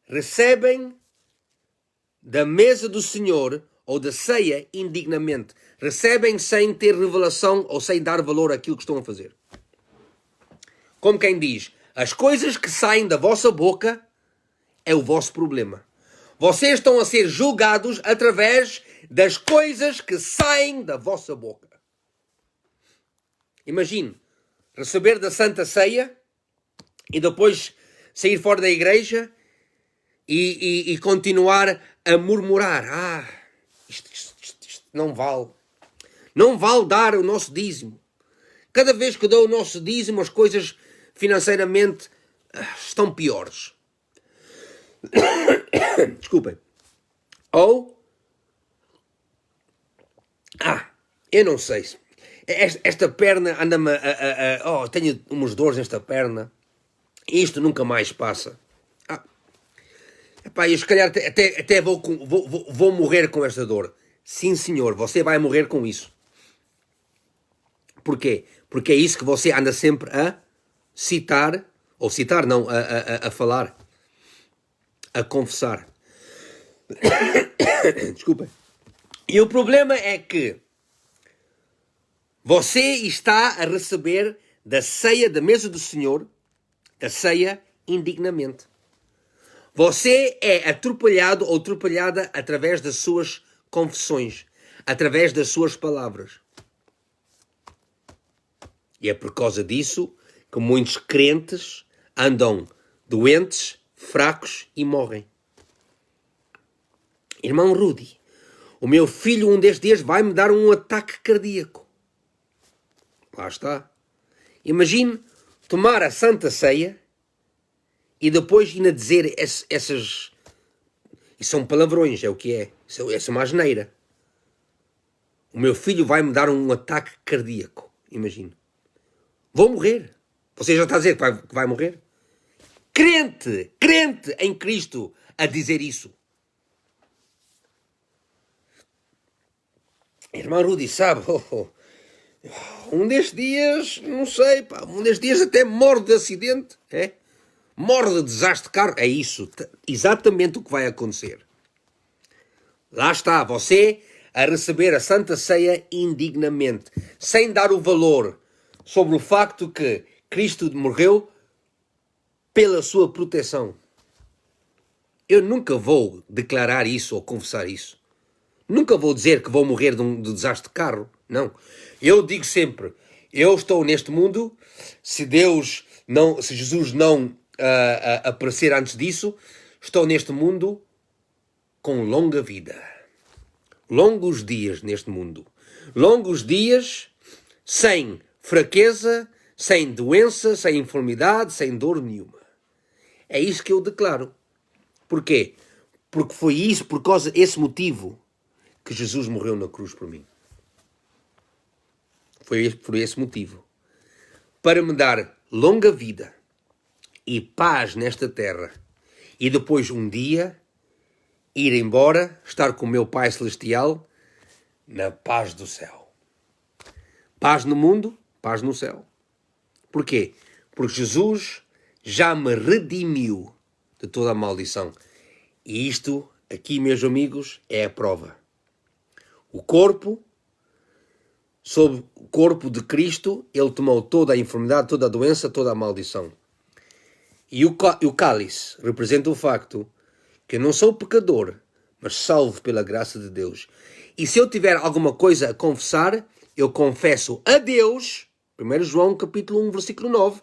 recebem da mesa do Senhor ou da ceia indignamente. Recebem sem ter revelação ou sem dar valor àquilo que estão a fazer. Como quem diz, as coisas que saem da vossa boca é o vosso problema. Vocês estão a ser julgados através das coisas que saem da vossa boca. Imagine, receber da Santa Ceia e depois sair fora da igreja e continuar a murmurar. Isto não vale. Não vale dar o nosso dízimo. Cada vez que dou o nosso dízimo, as coisas financeiramente estão piores. Desculpem. Ou... eu não sei. Esta perna anda-me tenho umas dores nesta perna. Isto nunca mais passa. Eu se calhar até vou morrer com esta dor. Sim, senhor, você vai morrer com isso. Porquê? Porque é isso que você anda sempre a citar, ou citar não, a falar, a confessar. Desculpa. E o problema é que você está a receber da ceia, da mesa do Senhor, da ceia indignamente. Você é atropelado ou atropelhada através das suas confissões, através das suas palavras. E é por causa disso que muitos crentes andam doentes, fracos e morrem. Irmão Rudy, o meu filho um destes dias vai-me dar um ataque cardíaco. Lá está. Imagine tomar a Santa Ceia e depois ainda dizer essas... Isso são palavrões, é o que é. Isso é uma asneira. O meu filho vai-me dar um ataque cardíaco. Imagine. Vou morrer. Você já está a dizer que vai morrer? Crente em Cristo a dizer isso. Irmão Rudy, sabe? Um destes dias, não sei, um destes dias até morre de acidente, é? Morre de desastre de carro, é isso, exatamente o que vai acontecer. Lá está, você a receber a Santa Ceia indignamente, sem dar o valor sobre o facto que Cristo morreu pela sua proteção. Eu nunca vou declarar isso ou confessar isso. Nunca vou dizer que vou morrer de um desastre de carro. Não. Eu digo sempre, eu estou neste mundo, se Jesus não aparecer antes disso, estou neste mundo com longa vida. Longos dias neste mundo. Longos dias sem fraqueza, sem doença, sem enfermidade, sem dor nenhuma. É isso que eu declaro. Porquê? Porque foi isso, por causa desse motivo, que Jesus morreu na cruz por mim. Foi por esse motivo. Para me dar longa vida e paz nesta terra. E depois um dia ir embora, estar com o meu Pai Celestial na paz do céu. Paz no mundo, paz no céu. Porquê? Porque Jesus já me redimiu de toda a maldição. E isto, aqui, meus amigos, é a prova. O corpo, sob o corpo de Cristo, ele tomou toda a enfermidade, toda a doença, toda a maldição. E o cálice representa o facto que eu não sou pecador, mas salvo pela graça de Deus. E se eu tiver alguma coisa a confessar, eu confesso a Deus, 1 João capítulo 1, versículo 9,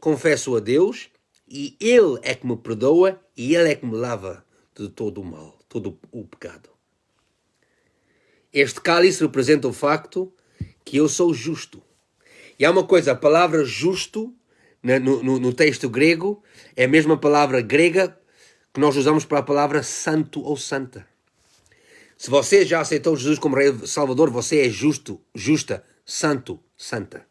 confesso a Deus, e Ele é que me perdoa, e Ele é que me lava de todo o mal, todo o pecado. Este cálice representa o facto que eu sou justo. E há uma coisa, a palavra justo, no texto grego, é a mesma palavra grega que nós usamos para a palavra santo ou santa. Se você já aceitou Jesus como Rei Salvador, você é justo, justa, santo, santa.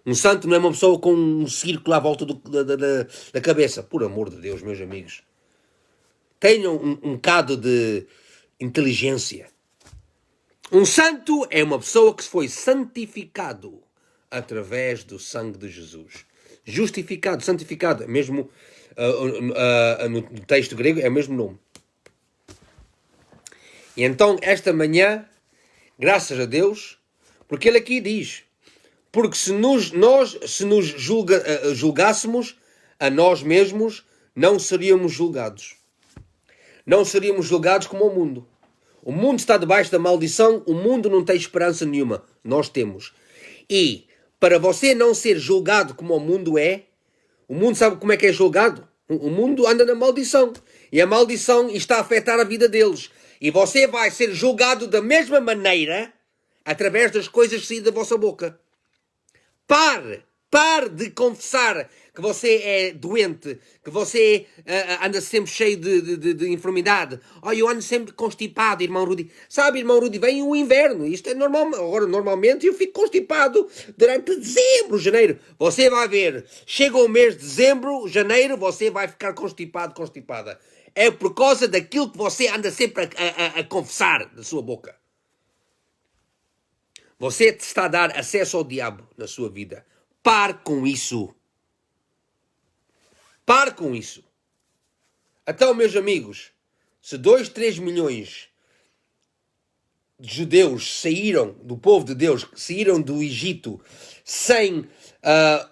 Um santo não é uma pessoa com um círculo à volta da cabeça. Por amor de Deus, meus amigos. Tenham um bocado de inteligência. Um santo é uma pessoa que foi santificado através do sangue de Jesus. Justificado, santificado, mesmo no texto grego é o mesmo nome. E então, esta manhã, graças a Deus, porque ele aqui diz, porque se nos julgássemos a nós mesmos, não seríamos julgados. Não seríamos julgados como o mundo. O mundo está debaixo da maldição, o mundo não tem esperança nenhuma. Nós temos. E, para você não ser julgado como o mundo é, o mundo sabe como é que é julgado? O mundo anda na maldição. E a maldição está a afetar a vida deles. E você vai ser julgado da mesma maneira através das coisas que saem da vossa boca. Pare de confessar que você é doente, que você anda sempre cheio de enfermidade. Oh, eu ando sempre constipado, irmão Rudy. Sabe, irmão Rudy, vem o inverno. Isto é normal. Agora, normalmente, eu fico constipado durante dezembro, janeiro. Você vai ver. Chega o mês de dezembro, janeiro, você vai ficar constipado, constipada. É por causa daquilo que você anda sempre a confessar da sua boca. Você está a dar acesso ao diabo na sua vida. Pare com isso. Pare com isso. Então, meus amigos, se 2, 3 milhões de judeus saíram, do povo de Deus, saíram do Egito sem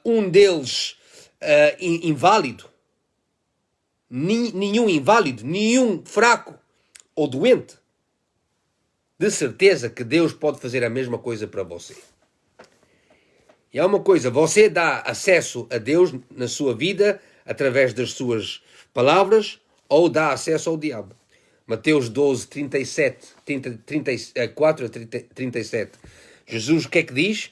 um deles inválido, nenhum inválido, nenhum fraco ou doente, de certeza que Deus pode fazer a mesma coisa para você. E há uma coisa, você dá acesso a Deus na sua vida através das suas palavras ou dá acesso ao diabo. Mateus 12, 34 a 37. Jesus o que é que diz?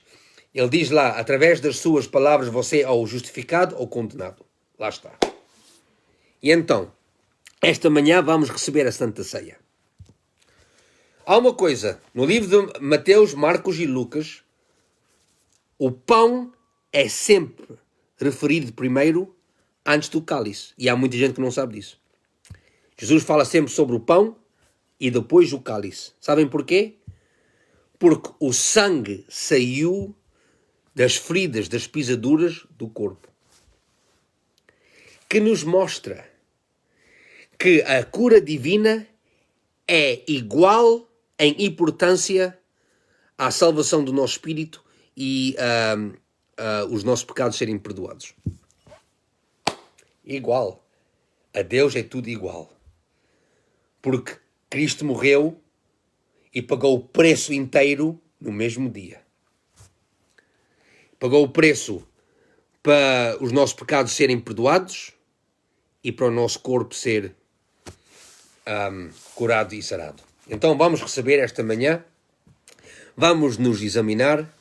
Ele diz lá, através das suas palavras você é ou justificado ou condenado. Lá está. E então, esta manhã vamos receber a Santa Ceia. Há uma coisa, no livro de Mateus, Marcos e Lucas, o pão é sempre referido primeiro antes do cálice. E há muita gente que não sabe disso. Jesus fala sempre sobre o pão e depois o cálice. Sabem porquê? Porque o sangue saiu das feridas, das pisaduras do corpo. Que nos mostra que a cura divina é igual em importância à salvação do nosso espírito e os nossos pecados serem perdoados. Igual. A Deus é tudo igual. Porque Cristo morreu e pagou o preço inteiro no mesmo dia. Pagou o preço para os nossos pecados serem perdoados e para o nosso corpo ser curado e sarado. Então vamos receber esta manhã, vamos nos examinar.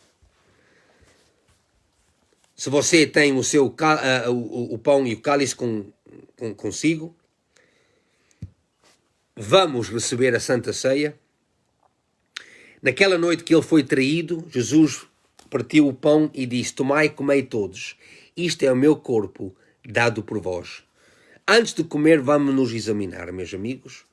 Se você tem o seu o pão e o cálice consigo, vamos receber a Santa Ceia. Naquela noite que ele foi traído, Jesus partiu o pão e disse: tomai e comei todos. Isto é o meu corpo dado por vós. Antes de comer, vamos nos examinar, meus amigos.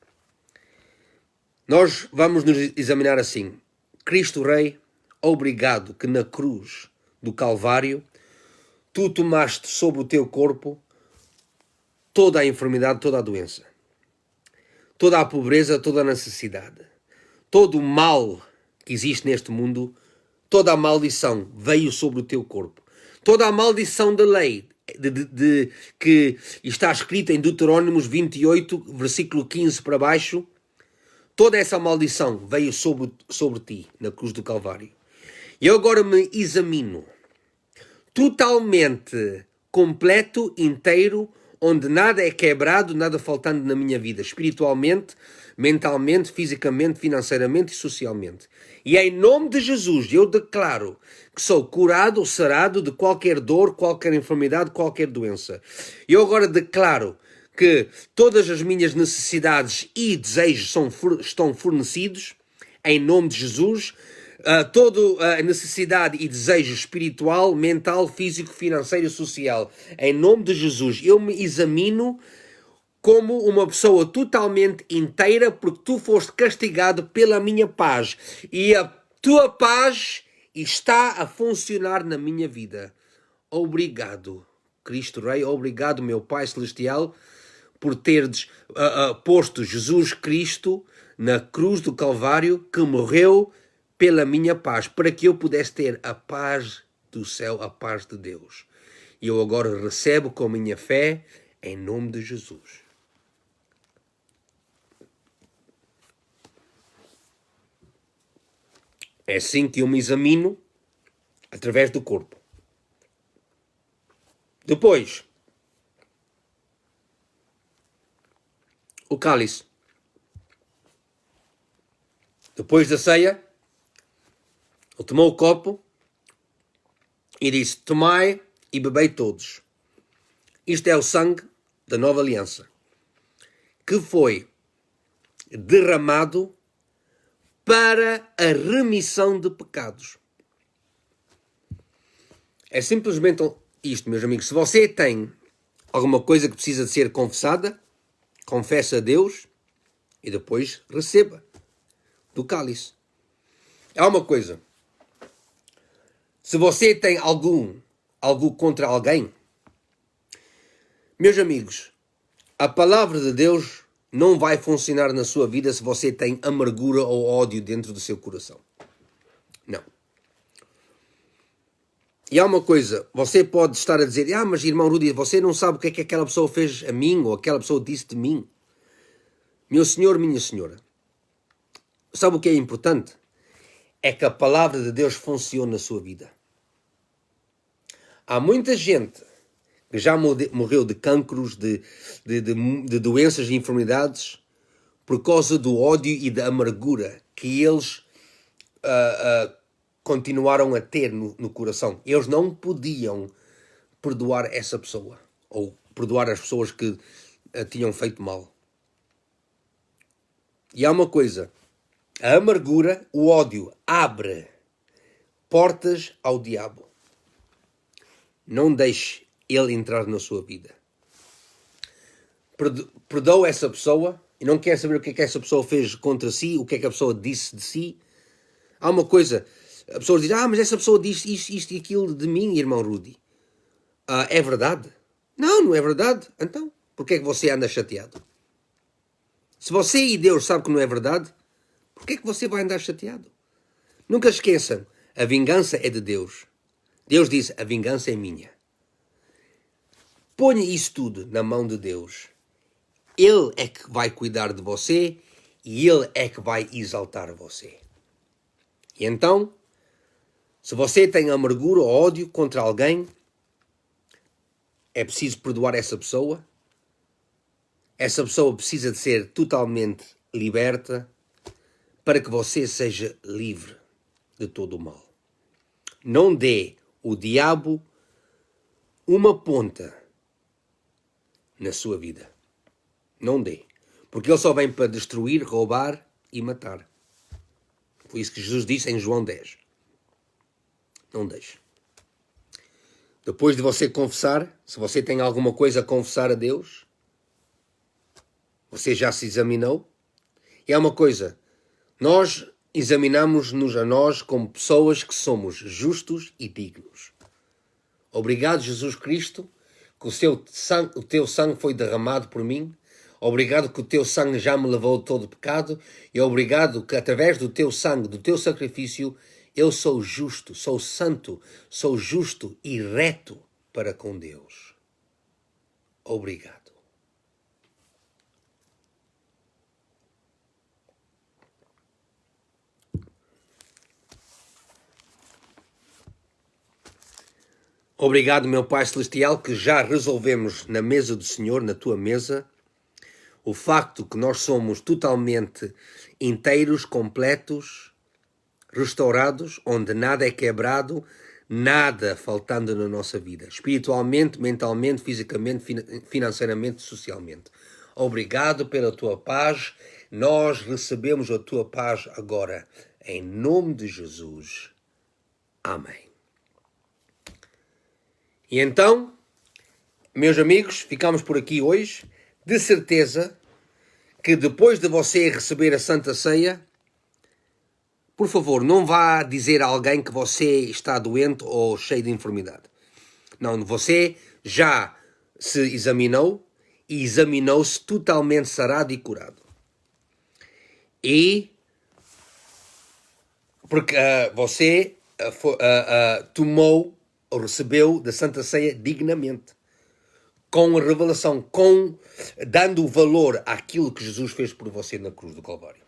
Nós vamos nos examinar assim. Cristo Rei, obrigado que na cruz do Calvário tu tomaste sobre o teu corpo toda a enfermidade, toda a doença, toda a pobreza, toda a necessidade, todo o mal que existe neste mundo, toda a maldição veio sobre o teu corpo. Toda a maldição da lei que está escrita em Deuteronômios 28, versículo 15 para baixo, toda essa maldição veio sobre ti na cruz do Calvário. E eu agora me examino totalmente, completo, inteiro, onde nada é quebrado, nada faltando na minha vida, espiritualmente, mentalmente, fisicamente, financeiramente e socialmente. E em nome de Jesus eu declaro que sou curado ou sarado de qualquer dor, qualquer enfermidade, qualquer doença. Eu agora declaro que todas as minhas necessidades e desejos estão fornecidos em nome de Jesus. Toda a necessidade e desejo espiritual, mental, físico, financeiro e social. Em nome de Jesus, eu me examino como uma pessoa totalmente inteira, porque tu foste castigado pela minha paz. E a tua paz está a funcionar na minha vida. Obrigado, Cristo Rei. Obrigado, meu Pai Celestial, por teres posto Jesus Cristo na cruz do Calvário, que morreu pela minha paz, para que eu pudesse ter a paz do céu, a paz de Deus. E eu agora recebo com a minha fé, em nome de Jesus. É assim que eu me examino, através do corpo. Depois, o cálice. Depois da ceia, ele tomou o copo e disse: tomai e bebei todos. Isto é o sangue da nova aliança, que foi derramado para a remissão de pecados. É simplesmente isto, meus amigos. Se você tem alguma coisa que precisa de ser confessada, confesse a Deus e depois receba do cálice. Há uma coisa. Se você tem algo contra alguém, meus amigos, a palavra de Deus não vai funcionar na sua vida se você tem amargura ou ódio dentro do seu coração. Não. E há uma coisa, você pode estar a dizer: mas irmão Rudy, você não sabe o que é que aquela pessoa fez a mim ou aquela pessoa disse de mim. Meu senhor, minha senhora, sabe o que é importante? É que a palavra de Deus funcione na sua vida. Há muita gente que já morreu de cancros, de doenças e enfermidades por causa do ódio e da amargura que eles continuaram a ter no coração. Eles não podiam perdoar essa pessoa ou perdoar as pessoas que tinham feito mal. E há uma coisa. A amargura, o ódio, abre portas ao diabo. Não deixe ele entrar na sua vida. Perdoa essa pessoa e não quer saber o que é que essa pessoa fez contra si, o que é que a pessoa disse de si. Há uma coisa, a pessoa diz: mas essa pessoa disse isto e aquilo de mim, irmão Rudy. É verdade? Não é verdade. Então, por que é que você anda chateado? Se você e Deus sabem que não é verdade, por Por que é que você vai andar chateado? Nunca esqueçam, a vingança é de Deus. Deus disse, a vingança é minha. Ponha isso tudo na mão de Deus. Ele é que vai cuidar de você e Ele é que vai exaltar você. E então, se você tem amargura ou ódio contra alguém, é preciso perdoar essa pessoa. Essa pessoa precisa de ser totalmente liberta para que você seja livre de todo o mal. Não dê o diabo uma ponta na sua vida. Não dê. Porque ele só vem para destruir, roubar e matar. Foi isso que Jesus disse em João 10. Não deixe. Depois de você confessar, se você tem alguma coisa a confessar a Deus, você já se examinou? E há uma coisa, nós examinamos-nos a nós como pessoas que somos justos e dignos. Obrigado, Jesus Cristo, que o teu sangue foi derramado por mim. Obrigado que o teu sangue já me levou de todo pecado. E obrigado que através do teu sangue, do teu sacrifício, eu sou justo, sou santo, sou justo e reto para com Deus. Obrigado. Obrigado, meu Pai Celestial, que já resolvemos na mesa do Senhor, na tua mesa, o facto que nós somos totalmente inteiros, completos, restaurados, onde nada é quebrado, nada faltando na nossa vida, espiritualmente, mentalmente, fisicamente, financeiramente, socialmente. Obrigado pela tua paz. Nós recebemos a tua paz agora, em nome de Jesus. Amém. E então, meus amigos, ficamos por aqui hoje. De certeza que depois de você receber a Santa Ceia, por favor, não vá dizer a alguém que você está doente ou cheio de enfermidade. Não, você já se examinou e examinou-se totalmente sarado e curado. E porque você tomou ou recebeu da Santa Ceia dignamente, com a revelação, dando valor àquilo que Jesus fez por você na cruz do Calvário.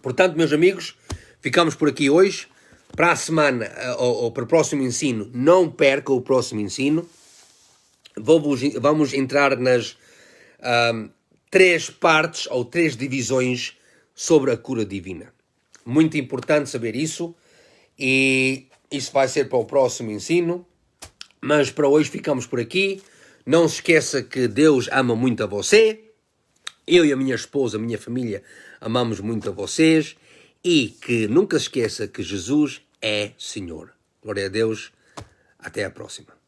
Portanto, meus amigos, ficamos por aqui hoje. Para a semana, ou para o próximo ensino, não perca o próximo ensino. Vamos entrar nas 3 partes ou 3 divisões sobre a cura divina. Muito importante saber isso. E isso vai ser para o próximo ensino. Mas para hoje ficamos por aqui. Não se esqueça que Deus ama muito a você. Eu e a minha esposa, a minha família, amamos muito a vocês. E que nunca se esqueça que Jesus é Senhor. Glória a Deus. Até a próxima.